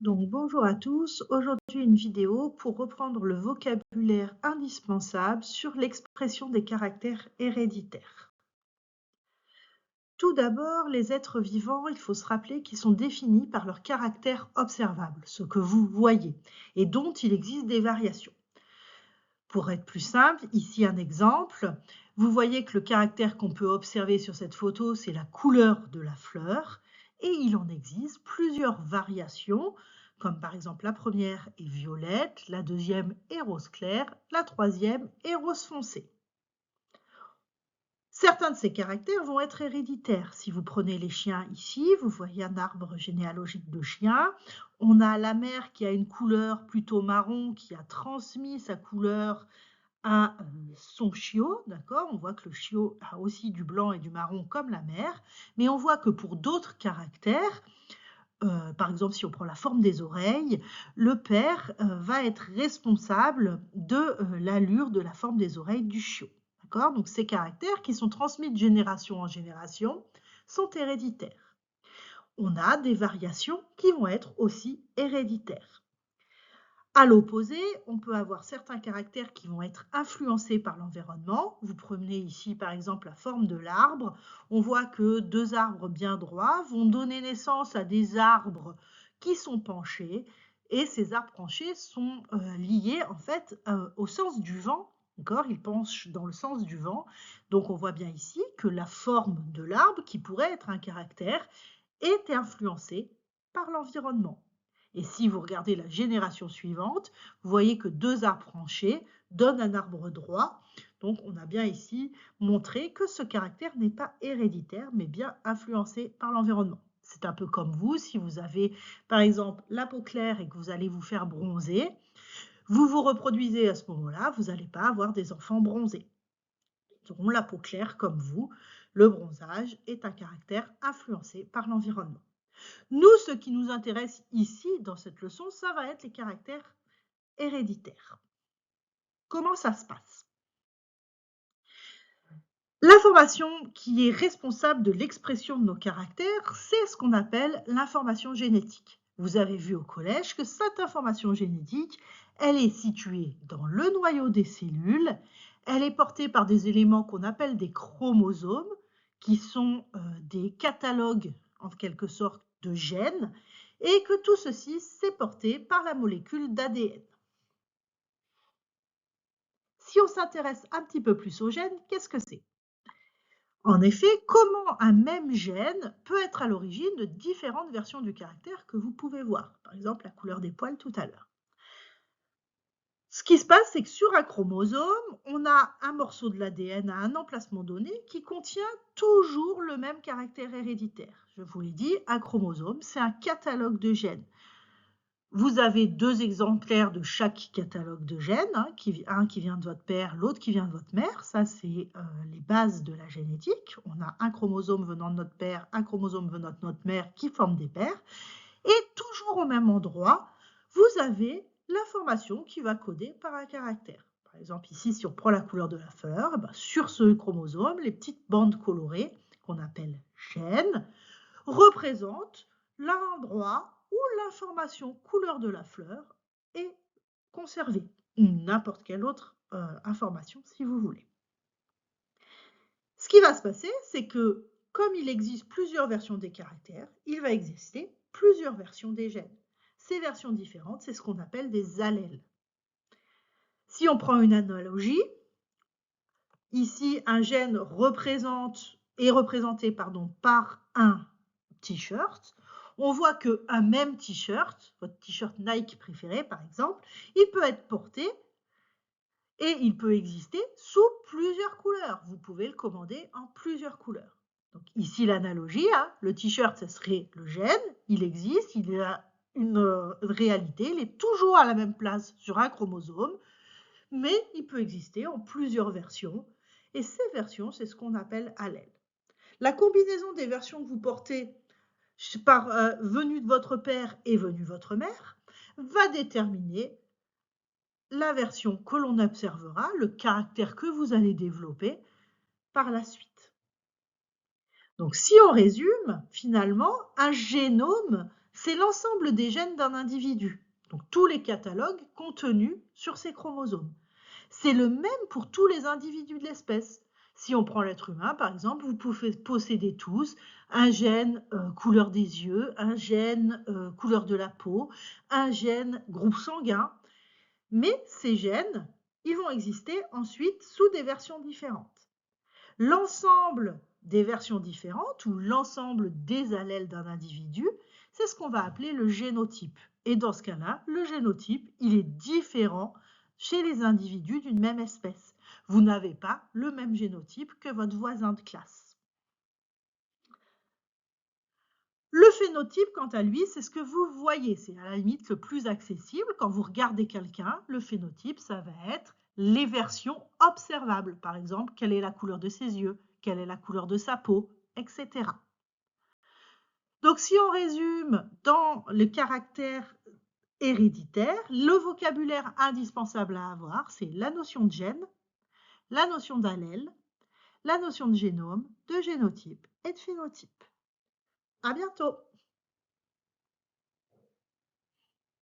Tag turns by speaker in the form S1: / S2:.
S1: Donc bonjour à tous, aujourd'hui une vidéo pour reprendre le vocabulaire indispensable sur l'expression des caractères héréditaires. Tout d'abord, les êtres vivants, il faut se rappeler qu'ils sont définis par leur caractère observable, ce que vous voyez, et dont il existe des variations. Pour être plus simple, ici un exemple, vous voyez que le caractère qu'on peut observer sur cette photo, c'est la couleur de la fleur, et il en existe plusieurs variations, comme par exemple la première est violette, la deuxième est rose clair, la troisième est rose foncé. Certains de ces caractères vont être héréditaires. Si vous prenez les chiens ici, vous voyez un arbre généalogique de chiens. On a la mère qui a une couleur plutôt marron, qui a transmis sa couleur à son chiot, d'accord? On voit que le chiot a aussi du blanc et du marron comme la mère, mais on voit que pour d'autres caractères, par exemple si on prend la forme des oreilles, le père va être responsable de l'allure de la forme des oreilles du chiot, d'accord? Donc ces caractères qui sont transmis de génération en génération sont héréditaires. On a des variations qui vont être aussi héréditaires. À l'opposé, on peut avoir certains caractères qui vont être influencés par l'environnement. Vous prenez ici par exemple la forme de l'arbre. On voit que deux arbres bien droits vont donner naissance à des arbres qui sont penchés. Et ces arbres penchés sont liés en fait au sens du vent. Ils penchent dans le sens du vent. Donc on voit bien ici que la forme de l'arbre, qui pourrait être un caractère, est influencée par l'environnement. Et si vous regardez la génération suivante, vous voyez que deux arbres penchés donnent un arbre droit. Donc on a bien ici montré que ce caractère n'est pas héréditaire, mais bien influencé par l'environnement. C'est un peu comme vous, si vous avez par exemple la peau claire et que vous allez vous faire bronzer, vous vous reproduisez à ce moment-là, vous n'allez pas avoir des enfants bronzés. Ils auront la peau claire comme vous. Le bronzage est un caractère influencé par l'environnement. Nous, ce qui nous intéresse ici, dans cette leçon, ça va être les caractères héréditaires. Comment ça se passe? L'information qui est responsable de l'expression de nos caractères, c'est ce qu'on appelle l'information génétique. Vous avez vu au collège que cette information génétique, elle est située dans le noyau des cellules, elle est portée par des éléments qu'on appelle des chromosomes, qui sont des catalogues, en quelque sorte, de gènes, et que tout ceci, c'est porté par la molécule d'ADN. Si on s'intéresse un petit peu plus aux gènes, qu'est-ce que c'est? En effet, comment un même gène peut être à l'origine de différentes versions du caractère que vous pouvez voir? Par exemple, la couleur des poils tout à l'heure. Ce qui se passe, c'est que sur un chromosome, on a un morceau de l'ADN à un emplacement donné qui contient toujours le même caractère héréditaire. Je vous l'ai dit, un chromosome, c'est un catalogue de gènes. Vous avez deux exemplaires de chaque catalogue de gènes, un qui vient de votre père, l'autre qui vient de votre mère. Ça, c'est les bases de la génétique. On a un chromosome venant de notre père, un chromosome venant de notre mère qui forment des paires. Et toujours au même endroit, vous avez l'information qui va coder par un caractère. Par exemple, ici, si on prend la couleur de la fleur, sur ce chromosome, les petites bandes colorées, qu'on appelle gènes, représentent l'endroit où l'information couleur de la fleur est conservée, ou n'importe quelle autre information si vous voulez. Ce qui va se passer, c'est que comme il existe plusieurs versions des caractères, il va exister plusieurs versions des gènes. Ces versions différentes, c'est ce qu'on appelle des allèles. Si on prend une analogie, ici un gène est représenté par un t-shirt. On voit qu'un même t-shirt, votre t-shirt Nike préféré par exemple, il peut être porté et il peut exister sous plusieurs couleurs. Vous pouvez le commander en plusieurs couleurs. Donc ici l'analogie, le t-shirt, ce serait le gène, il existe, il a une réalité, il est toujours à la même place sur un chromosome, mais il peut exister en plusieurs versions. Et ces versions, c'est ce qu'on appelle allèles. La combinaison des versions que vous portez venue de votre père et venue de votre mère va déterminer la version que l'on observera, le caractère que vous allez développer par la suite. Donc si on résume, finalement, un génome, c'est l'ensemble des gènes d'un individu, donc tous les catalogues contenus sur ces chromosomes. C'est le même pour tous les individus de l'espèce. Si on prend l'être humain, par exemple, vous pouvez posséder tous un gène couleur des yeux, un gène couleur de la peau, un gène groupe sanguin, mais ces gènes, ils vont exister ensuite sous des versions différentes. L'ensemble des versions différentes ou l'ensemble des allèles d'un individu, c'est ce qu'on va appeler le génotype. Et dans ce cas-là, le génotype, il est différent chez les individus d'une même espèce. Vous n'avez pas le même génotype que votre voisin de classe. Le phénotype, quant à lui, c'est ce que vous voyez. C'est à la limite le plus accessible. Quand vous regardez quelqu'un, le phénotype, ça va être les versions observables. Par exemple, quelle est la couleur de ses yeux, quelle est la couleur de sa peau, etc. Donc, si on résume dans le caractère héréditaire, le vocabulaire indispensable à avoir, c'est la notion de gène, la notion d'allèle, la notion de génome, de génotype et de phénotype. À bientôt!